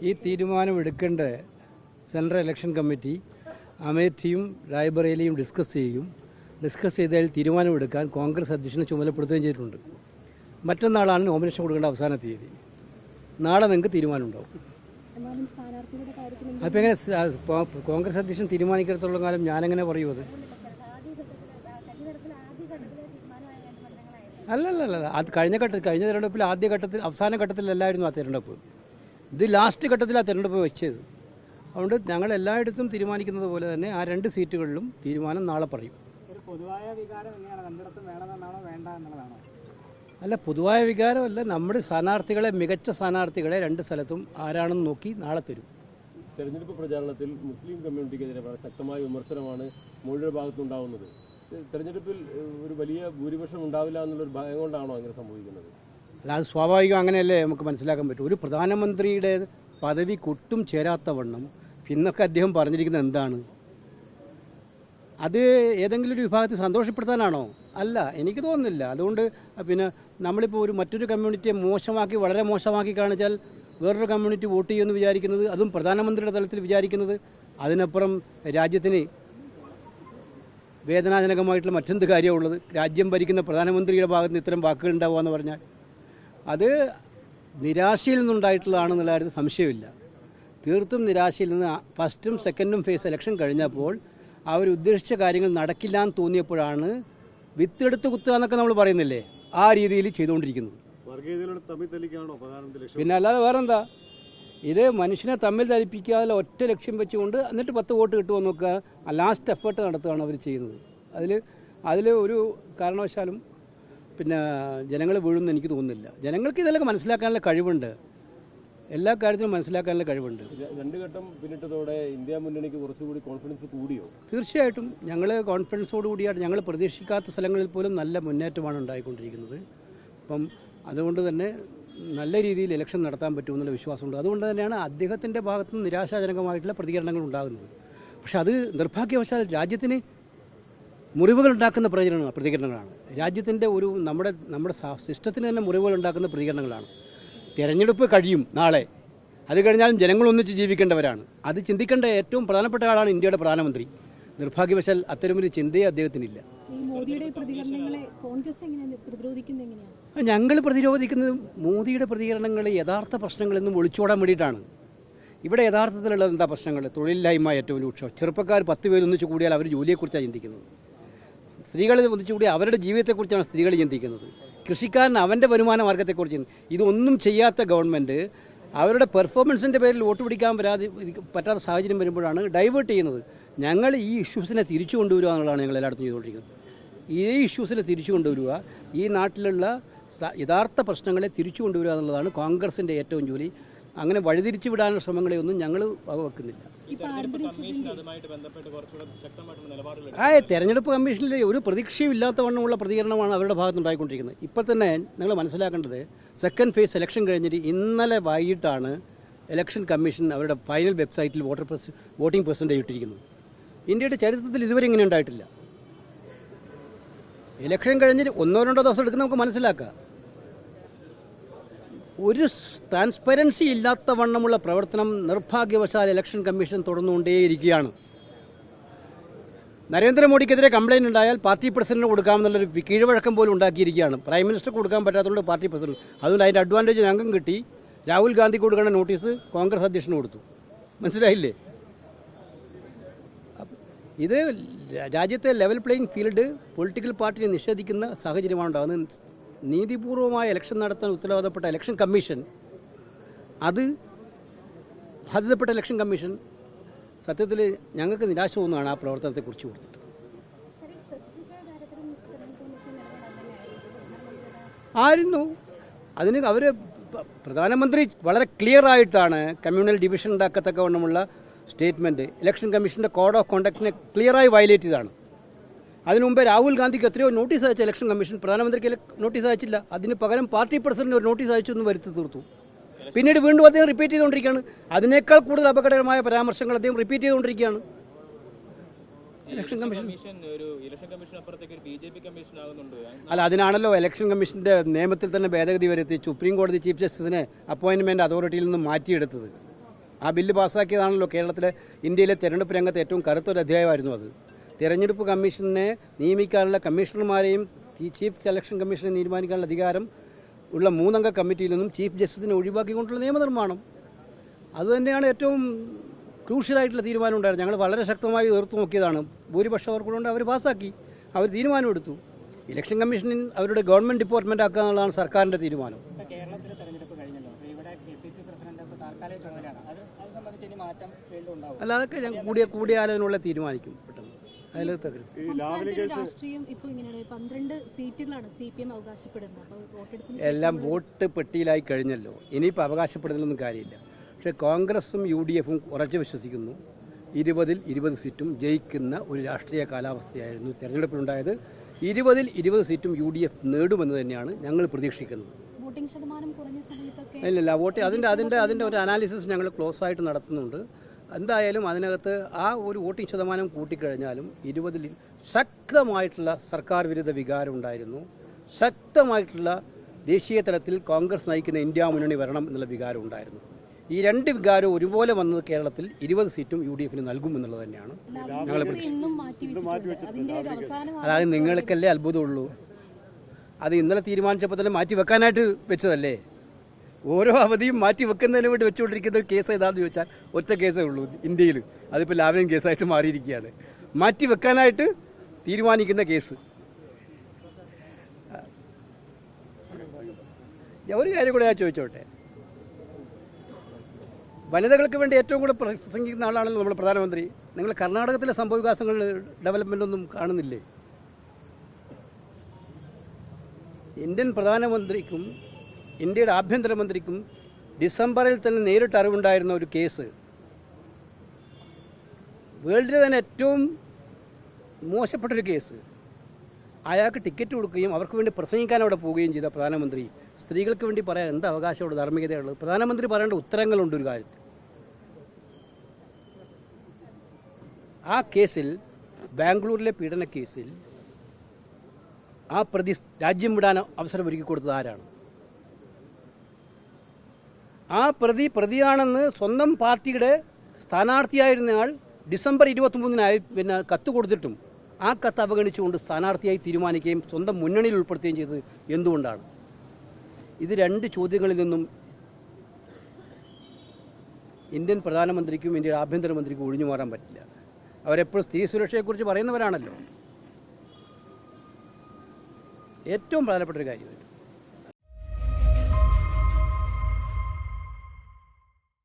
ഈ തീരുമാനമെടുക്കേണ്ട central election committee അമേഠിയും റായ്ബറേലിയും discuss ചെയ്തതിൽ തീരുമാനമെടുക്കാൻ കോൺഗ്രസ് അധ്യക്ഷനെ ചുമതലപ്പെടുത്തുകയും ചെയ്തിട്ടുണ്ട്. മറ്റന്നാളാണ് നോമിനേഷൻ കൊടുക്കേണ്ട അവസാന തീയതി. നാളെ നിങ്ങൾക്ക് തീരുമാനമുണ്ടാവും. അപ്പോൾ എങ്ങനെ കോൺഗ്രസ് അധ്യക്ഷൻ തീരുമാനിക്കത്തുള്ള കാലം ഞാനെങ്ങനെ പറയൂ? അത് അല്ലല്ല, അത് കഴിഞ്ഞ തിരഞ്ഞെടുപ്പിൽ അവസാന ഘട്ടത്തിലല്ലായിരുന്നു ആ തിരഞ്ഞെടുപ്പ്. ഇത് ലാസ്റ്റ് ഘട്ടത്തിൽ ആ തിരഞ്ഞെടുപ്പ് വെച്ചത്. അതുകൊണ്ട് ഞങ്ങൾ എല്ലായിടത്തും തീരുമാനിക്കുന്നത് പോലെ തന്നെ ആ 2 സീറ്റുകളിലും തീരുമാനം നാളെ പറയും. അല്ല, പൊതുവായ വികാരമല്ല. നമ്മുടെ സ്ഥാനാർത്ഥികളെ, മികച്ച സ്ഥാനാർത്ഥികളെ 2 സ്ഥലത്തും ആരാണെന്ന് നോക്കി നാളെ തരും. തെരഞ്ഞെടുപ്പ് പ്രചാരണത്തിൽ മുസ്ലിം കമ്മ്യൂണിറ്റിക്കെതിരെ വളരെ ശക്തമായ വിമർശനമാണ് മോഡിയുടെ ഭാഗത്തുണ്ടാകുന്നത്. തെരഞ്ഞെടുപ്പിൽ ഒരു വലിയ ഭൂരിപക്ഷം ഉണ്ടാവില്ല എന്നുള്ളൊരു ഭയം കൊണ്ടാണോ അങ്ങനെ സംഭവിക്കുന്നത്? അല്ല, അത് സ്വാഭാവികം, അങ്ങനെയല്ലേ നമുക്ക് മനസ്സിലാക്കാൻ പറ്റും. ഒരു പ്രധാനമന്ത്രിയുടെ പദവി ഒട്ടും ചേരാത്ത വണ്ണം പിന്നൊക്കെ അദ്ദേഹം പറഞ്ഞിരിക്കുന്നത് എന്താണ്? അത് ഏതെങ്കിലും ഒരു വിഭാഗത്തെ സന്തോഷപ്പെടുത്താനാണോ? അല്ല, എനിക്ക് തോന്നുന്നില്ല. അതുകൊണ്ട് പിന്നെ നമ്മളിപ്പോൾ മറ്റൊരു കമ്മ്യൂണിറ്റിയെ വളരെ മോശമാക്കി കാണിച്ചാൽ വേറൊരു കമ്മ്യൂണിറ്റി വോട്ട് ചെയ്യുമെന്ന് വിചാരിക്കുന്നത്, അതും പ്രധാനമന്ത്രിയുടെ തലത്തിൽ വിചാരിക്കുന്നത്, അതിനപ്പുറം രാജ്യത്തിന് വേദനാജനകമായിട്ടുള്ള മറ്റെന്ത് കാര്യമുള്ളത്? രാജ്യം ഭരിക്കുന്ന പ്രധാനമന്ത്രിയുടെ ഭാഗത്ത് നിന്ന് ഇത്തരം വാക്കുകൾ ഉണ്ടാവുക എന്ന് പറഞ്ഞാൽ അത് നിരാശയിൽ നിന്നുണ്ടായിട്ടുള്ളതാണെന്നുള്ള കാര്യത്തിൽ സംശയമില്ല. തീർത്തും നിരാശയിൽ നിന്ന് ഫസ്റ്റും സെക്കൻഡും ഫേസ് ഇലക്ഷൻ കഴിഞ്ഞപ്പോൾ അവർ ഉദ്ദേശിച്ച കാര്യങ്ങൾ നടക്കില്ല എന്ന് തോന്നിയപ്പോഴാണ് വിത്തെടുത്ത് കുത്തുക എന്നൊക്കെ നമ്മൾ പറയുന്നില്ലേ, ആ രീതിയിൽ ചെയ്തുകൊണ്ടിരിക്കുന്നത്. പിന്നെ അല്ലാതെ വേറെന്താ? ഇത് മനുഷ്യനെ തമ്മിൽ ധരിപ്പിക്കാതെ ഒറ്റ ലക്ഷ്യം വെച്ചുകൊണ്ട് എന്നിട്ട് 10 വോട്ട് കിട്ടുമെന്ന് നോക്കുക, ലാസ്റ്റ് എഫേർട്ട് നടത്തുകയാണ് അവർ ചെയ്യുന്നത്. അതിൽ ഒരു കാരണവശാലും പിന്നെ ജനങ്ങൾ വീഴുമെന്ന് എനിക്ക് തോന്നുന്നില്ല. ജനങ്ങൾക്ക് ഇതെല്ലാം മനസ്സിലാക്കാനുള്ള കഴിവുണ്ട്, എല്ലാ കാര്യത്തിലും മനസ്സിലാക്കാനുള്ള കഴിവുണ്ട്. 2 ഘട്ടം പിന്നിട്ടതോടെ ഇന്ത്യ മുന്നണിക്ക് കുറച്ചുകൂടി കോൺഫിഡൻസ് കൂടിയോ? തീർച്ചയായിട്ടും ഞങ്ങൾ കോൺഫിഡൻസോട് കൂടിയാണ്. ഞങ്ങൾ പ്രതീക്ഷിക്കാത്ത സ്ഥലങ്ങളിൽ പോലും നല്ല മുന്നേറ്റമാണ് ഉണ്ടായിക്കൊണ്ടിരിക്കുന്നത്. അപ്പം അതുകൊണ്ട് തന്നെ നല്ല രീതിയിൽ ഇലക്ഷൻ നടത്താൻ പറ്റുമെന്നുള്ള വിശ്വാസമുണ്ട്. അതുകൊണ്ട് തന്നെയാണ് അദ്ദേഹത്തിൻ്റെ ഭാഗത്തു നിന്ന് നിരാശാജനകമായിട്ടുള്ള പ്രതികരണങ്ങൾ ഉണ്ടാകുന്നത്. പക്ഷെ അത് നിർഭാഗ്യവശാൽ രാജ്യത്തിന് മുറിവുകൾ ഉണ്ടാക്കുന്ന പ്രതികരണങ്ങളാണ്. രാജ്യത്തിൻ്റെ നമ്മുടെ സിസ്റ്റത്തിന് തന്നെ മുറിവുകൾ ഉണ്ടാക്കുന്ന പ്രതികരണങ്ങളാണ്. തിരഞ്ഞെടുപ്പ് കഴിയും നാളെ, അത് കഴിഞ്ഞാലും ജനങ്ങൾ ഒന്നിച്ച് ജീവിക്കേണ്ടവരാണ്. അത് ചിന്തിക്കേണ്ട ഏറ്റവും പ്രധാനപ്പെട്ട ആളാണ് ഇന്ത്യയുടെ പ്രധാനമന്ത്രി. നിർഭാഗ്യവശാൽ അത്തരമൊരു ചിന്തയെ അദ്ദേഹത്തിനില്ല. ഞങ്ങൾ പ്രതിരോധിക്കുന്നത് മോദിയുടെ പ്രതികരണങ്ങൾ യഥാർത്ഥ പ്രശ്നങ്ങളെന്നും ഒളിച്ചോടാൻ വേണ്ടിയിട്ടാണ്. ഇവിടെ യഥാർത്ഥത്തിലുള്ളത് എന്താ പ്രശ്നങ്ങൾ? തൊഴിലില്ലായ്മ ഏറ്റവും രൂക്ഷം. ചെറുപ്പക്കാർ 10 പേര് ഒന്നിച്ച് കൂടിയാൽ അവർ ജോലിയെക്കുറിച്ചാണ് ചിന്തിക്കുന്നത്. സ്ത്രീകളെ ഒന്നിച്ചു കൂടി അവരുടെ ജീവിതത്തെക്കുറിച്ചാണ് സ്ത്രീകൾ ചിന്തിക്കുന്നത്. കൃഷിക്കാരൻ അവൻ്റെ വരുമാന മാർഗത്തെക്കുറിച്ച്. ഇതൊന്നും ചെയ്യാത്ത ഗവൺമെൻറ് അവരുടെ പെർഫോമൻസിൻ്റെ പേരിൽ വോട്ട് പിടിക്കാൻ പറ്റാത്ത സാഹചര്യം വരുമ്പോഴാണ് ഡൈവേർട്ട് ചെയ്യുന്നത്. ഞങ്ങൾ ഈ ഇഷ്യൂസിനെ തിരിച്ചു കൊണ്ടുവരിക എന്നുള്ളതാണ് ഞങ്ങൾ എല്ലായിടത്തും ചെയ്തുകൊണ്ടിരിക്കുന്നത്. ഈ ഇഷ്യൂസിനെ തിരിച്ചു കൊണ്ടുവരിക, ഈ നാട്ടിലുള്ള യഥാർത്ഥ പ്രശ്നങ്ങളെ തിരിച്ചു കൊണ്ടുവരിക എന്നുള്ളതാണ് കോൺഗ്രസിൻ്റെ ഏറ്റവും ജോലി. അങ്ങനെ വഴിതിരിച്ചു വിടാനുള്ള ശ്രമങ്ങളെയൊന്നും ഞങ്ങൾ വകവെക്കുന്നില്ല. തെരഞ്ഞെടുപ്പ് കമ്മീഷനിൽ ഒരു പ്രതീക്ഷയും ഇല്ലാത്ത വണ്ണമുള്ള പ്രതികരണമാണ് അവരുടെ ഭാഗത്തുണ്ടായിക്കൊണ്ടിരിക്കുന്നത്. ഇപ്പോൾ തന്നെ നിങ്ങൾ മനസ്സിലാക്കേണ്ടത്, സെക്കൻഡ് ഫേസ് ഇലക്ഷൻ കഴിഞ്ഞിട്ട് ഇന്നലെ വൈകിട്ടാണ് ഇലക്ഷൻ കമ്മീഷൻ അവരുടെ ഫൈനൽ വെബ്സൈറ്റിൽ വോട്ടിംഗ് പെർസെൻറ്റേജ് ഇട്ടിരിക്കുന്നത്. ഇന്ത്യയുടെ ചരിത്രത്തിൽ ഇതുവരെ ഇങ്ങനെ ഉണ്ടായിട്ടില്ല. ഇലക്ഷൻ കഴിഞ്ഞിട്ട് 1-2 ദിവസം എടുക്കുന്ന നമുക്ക് മനസ്സിലാക്കാം. ഒരു ട്രാൻസ്പെറൻസി ഇല്ലാത്ത വണ്ണമുള്ള പ്രവർത്തനം നിർഭാഗ്യവശാൽ ഇലക്ഷൻ കമ്മീഷൻ തുടർന്നുകൊണ്ടേയിരിക്കുകയാണ്. നരേന്ദ്രമോദിക്കെതിരെ കംപ്ലയിൻ്റ് ഉണ്ടായാൽ പാർട്ടി പ്രസിഡന്റിന് കൊടുക്കാമെന്നുള്ളൊരു കീഴ്വഴക്കം പോലും ഉണ്ടാക്കിയിരിക്കുകയാണ്. പ്രൈം മിനിസ്റ്റർക്ക് കൊടുക്കാൻ പറ്റാത്തതുകൊണ്ട് പാർട്ടി പ്രസിഡന്റ്. അതുകൊണ്ട് അതിൻ്റെ അഡ്വാൻറ്റേജ് ഞങ്ങൾക്കും കിട്ടി. രാഹുൽ ഗാന്ധിക്ക് കൊടുക്കേണ്ട നോട്ടീസ് കോൺഗ്രസ് അധ്യക്ഷന് കൊടുത്തു. മനസ്സിലായില്ലേ? ഇത് രാജ്യത്തെ ലെവൽ പ്ലേയിങ് ഫീൽഡ് പൊളിറ്റിക്കൽ പാർട്ടിയെ നിഷേധിക്കുന്ന സാഹചര്യമാണ് ഉണ്ടാകുന്നത്. നീതിപൂർവമായ ഇലക്ഷൻ നടത്താൻ ഉത്തരവാദപ്പെട്ട ഇലക്ഷൻ കമ്മീഷൻ, അത് ബാധ്യതപ്പെട്ട ഇലക്ഷൻ കമ്മീഷൻ സത്യത്തിൽ ഞങ്ങൾക്ക് നിരാശ തോന്നുകയാണ് ആ പ്രവർത്തനത്തെക്കുറിച്ച് കൊടുത്തിട്ട്. ആയിരുന്നു അതിന് അവർ പ്രധാനമന്ത്രി വളരെ ക്ലിയർ ആയിട്ടാണ് കമ്മ്യൂണൽ ഡിവിഷൻ ഉണ്ടാക്കത്തക്ക വണ്ണമുള്ള സ്റ്റേറ്റ്മെൻറ്റ് ഇലക്ഷൻ കമ്മീഷൻ്റെ കോഡ് ഓഫ് കോണ്ടക്റ്റിനെ ക്ലിയറായി വയലേറ്റ് ചെയ്താണ്. അതിനു മുമ്പേ രാഹുൽ ഗാന്ധിക്ക് എത്രയോ നോട്ടീസ് അയച്ച ഇലക്ഷൻ കമ്മീഷൻ പ്രധാനമന്ത്രിക്ക് നോട്ടീസ് അയച്ചില്ല. അതിന് പകരം പാർട്ടി പ്രസിഡന്റ് ഒരു നോട്ടീസ് അയച്ചു എന്ന് വരുത്തി തീർത്തു. പിന്നീട് വീണ്ടും അദ്ദേഹം റിപ്പീറ്റ് ചെയ്തുകൊണ്ടിരിക്കുകയാണ്. അതിനേക്കാൾ കൂടുതൽ അപകടകരമായ പരാമർശങ്ങൾ അദ്ദേഹം റിപ്പീറ്റ് ചെയ്തുകൊണ്ടിരിക്കുകയാണ്. ഇലക്ഷൻ കമ്മീഷൻ അല്ല, അതിനാണല്ലോ ഇലക്ഷൻ കമ്മീഷന്റെ നിയമത്തിൽ തന്നെ ഭേദഗതി വരുത്തി സുപ്രീം കോടതി ചീഫ് ജസ്റ്റിസിനെ അപ്പോയിന്റ്മെന്റ് അതോറിറ്റിയിൽ നിന്ന് മാറ്റിയെടുത്തത്. ആ ബില്ല് പാസ്സാക്കിയതാണല്ലോ കേരളത്തിലെ ഇന്ത്യയിലെ തെരഞ്ഞെടുപ്പ് രംഗത്ത് ഏറ്റവും കറുത്തൊരു അധ്യായമായിരുന്നു അത്. തെരഞ്ഞെടുപ്പ് കമ്മീഷനെ നിയമിക്കാനുള്ള കമ്മീഷണർമാരെയും ചീഫ് ഇലക്ഷൻ കമ്മീഷനെ തീരുമാനിക്കാനുള്ള അധികാരം ഉള്ള 3 അംഗ കമ്മിറ്റിയിൽ നിന്നും ചീഫ് ജസ്റ്റിസിനെ ഒഴിവാക്കിക്കൊണ്ടുള്ള നിയമനിർമ്മാണം അതുതന്നെയാണ് ഏറ്റവും ക്രൂഷ്യലായിട്ടുള്ള തീരുമാനം ഉണ്ടായിരുന്നു. ഞങ്ങൾ വളരെ ശക്തമായി എതിർത്തു നോക്കിയതാണ്. ഭൂരിപക്ഷം അവർക്കൊണ്ട് അവർ പാസ്സാക്കി, അവർ തീരുമാനമെടുത്തു. ഇലക്ഷൻ കമ്മീഷനിൽ അവരുടെ ഗവൺമെൻറ് ഡിപ്പാർട്ട്മെൻ്റ് ആക്കുക എന്നുള്ളതാണ് സർക്കാരിൻ്റെ തീരുമാനം. കേരളത്തിലെ തെരഞ്ഞെടുപ്പ് കഴിഞ്ഞല്ലോ, അപ്പോൾ ഇവിടെ APC പ്രസിഡന്റ് താൽക്കാലിക ചുമതലയാണ്. അത് സംബന്ധിച്ച് ഇനി മാറ്റം വീണ്ടും ഉണ്ടാവും. അല്ല, അതൊക്കെ ഞാൻ കൂടിയാലോചനയുള്ള തീരുമാനിക്കും പെട്ടെന്ന്. രാഷ്ട്രീയം ഇപ്പോൾ ഇങ്ങനെയാണ്. 12 സീറ്റുകളാണ് CPM അവകാശപ്പെടുന്നത്. അപ്പോൾ വോട്ടെടുപ്പിന് എല്ലാം വോട്ട് പെട്ടിയിലായി കഴിഞ്ഞല്ലോ. ഇനിയിപ്പോൾ അവകാശപ്പെടുന്നതിലൊന്നും കാര്യമില്ല. പക്ഷേ കോൺഗ്രസും UDF-ഉം ഉറച്ചു വിശ്വസിക്കുന്നു 20-ൽ 20 സീറ്റും ജയിക്കുന്ന ഒരു രാഷ്ട്രീയ കാലാവസ്ഥയായിരുന്നു തെരഞ്ഞെടുപ്പിലുണ്ടായത്. 20-ൽ 20 സീറ്റും UDF നേടുമെന്ന് തന്നെയാണ് ഞങ്ങൾ പ്രതീക്ഷിക്കുന്നത്. വോട്ടിംഗ് ശതമാനം കുറഞ്ഞ സമയത്തൊക്കെ ഇല്ല, വോട്ട് അതിൻ്റെ ഒരു അനാലിസിസ് ഞങ്ങൾ ക്ലോസ് ആയിട്ട് നടത്തുന്നുണ്ട്. എന്തായാലും അതിനകത്ത് ആ ഒരു വോട്ടിംഗ് ശതമാനം കൂട്ടിക്കഴിഞ്ഞാലും 20-ൽ ശക്തമായിട്ടുള്ള സർക്കാർ വിരുദ്ധ വികാരം ഉണ്ടായിരുന്നു. ശക്തമായിട്ടുള്ള ദേശീയ തലത്തിൽ കോൺഗ്രസ് നയിക്കുന്ന ഇന്ത്യ മുന്നണി വരണം എന്നുള്ള വികാരം ഉണ്ടായിരുന്നു. ഈ 2 വികാരവും ഒരുപോലെ വന്നത് കേരളത്തിൽ 20 സീറ്റും UDF-ന് നൽകുമെന്നുള്ളത് തന്നെയാണ് ഞങ്ങൾ അതായത് നിങ്ങൾക്കല്ലേ അത്ഭുതമുള്ളൂ. അത് ഇന്നലെ തീരുമാനിച്ചപ്പോൾ തന്നെ മാറ്റി വെക്കാനായിട്ട് വെച്ചതല്ലേ. ഓരോ അവധിയും മാറ്റി വെക്കുന്നതിന് വേണ്ടി വെച്ചുകൊണ്ടിരിക്കുന്ന ഒരു കേസ് ഏതാണെന്ന് ചോദിച്ചാൽ ഒറ്റ കേസേ ഉള്ളൂ ഇന്ത്യയിൽ. അതിപ്പോൾ ലാവ്ലിൻ കേസായിട്ട് മാറിയിരിക്കുകയാണ്. മാറ്റി വെക്കാനായിട്ട് തീരുമാനിക്കുന്ന കേസ്. ഒരു കാര്യം കൂടെ ഞാൻ ചോദിച്ചോട്ടെ. വനിതകൾക്ക് വേണ്ടി ഏറ്റവും കൂടുതൽ പ്രസംഗിക്കുന്ന ആളാണല്ലോ നമ്മുടെ പ്രധാനമന്ത്രി. നിങ്ങൾ കർണാടകത്തിലെ സംഭവവികാസങ്ങൾ ഡെവലപ്മെൻ്റ് ഒന്നും കാണുന്നില്ലേ? ഇന്ത്യൻ പ്രധാനമന്ത്രിക്കും ഇന്ത്യയുടെ ആഭ്യന്തരമന്ത്രിക്കും ഡിസംബറിൽ തന്നെ നേരിട്ട് അറിവുണ്ടായിരുന്ന ഒരു കേസ്, വേൾഡിലെ തന്നെ ഏറ്റവും മോശപ്പെട്ടൊരു കേസ്. അയാൾക്ക് ടിക്കറ്റ് കൊടുക്കുകയും അവർക്ക് വേണ്ടി പ്രസംഗിക്കാൻ അവിടെ പോവുകയും ചെയ്ത പ്രധാനമന്ത്രി സ്ത്രീകൾക്ക് വേണ്ടി പറയാൻ എന്താ അവകാശമുള്ള ധാർമ്മികതയുള്ളത്? പ്രധാനമന്ത്രി പറയേണ്ട ഉത്തരങ്ങളുണ്ട് ഒരു കാര്യത്തിൽ. ആ കേസിൽ, ബാംഗ്ലൂരിലെ പീഡന കേസിൽ ആ പ്രതി രാജ്യം വിടാൻ അവസരം ഒരുക്കി കൊടുത്തത് ആരാണ്? ആ പ്രതിയാണെന്ന് സ്വന്തം പാർട്ടിയുടെ സ്ഥാനാർത്ഥിയായിരുന്നയാൾ ഡിസംബർ 23-ന് കത്ത് കൊടുത്തിട്ടും ആ കത്ത് അവഗണിച്ചുകൊണ്ട് സ്ഥാനാർത്ഥിയായി തീരുമാനിക്കുകയും സ്വന്തം മുന്നണിയിൽ ഉൾപ്പെടുത്തുകയും ചെയ്തത് എന്തുകൊണ്ടാണ്? ഇത് 2 ചോദ്യങ്ങളിൽ നിന്നും ഇന്ത്യൻ പ്രധാനമന്ത്രിക്കും ഇന്ത്യയുടെ ആഭ്യന്തരമന്ത്രിക്കും ഒഴിഞ്ഞു മാറാൻ പറ്റില്ല. അവരെപ്പോഴും സ്ത്രീ സുരക്ഷയെക്കുറിച്ച് പറയുന്നവരാണല്ലോ. ഏറ്റവും പ്രധാനപ്പെട്ട ഒരു കാര്യമായിട്ട്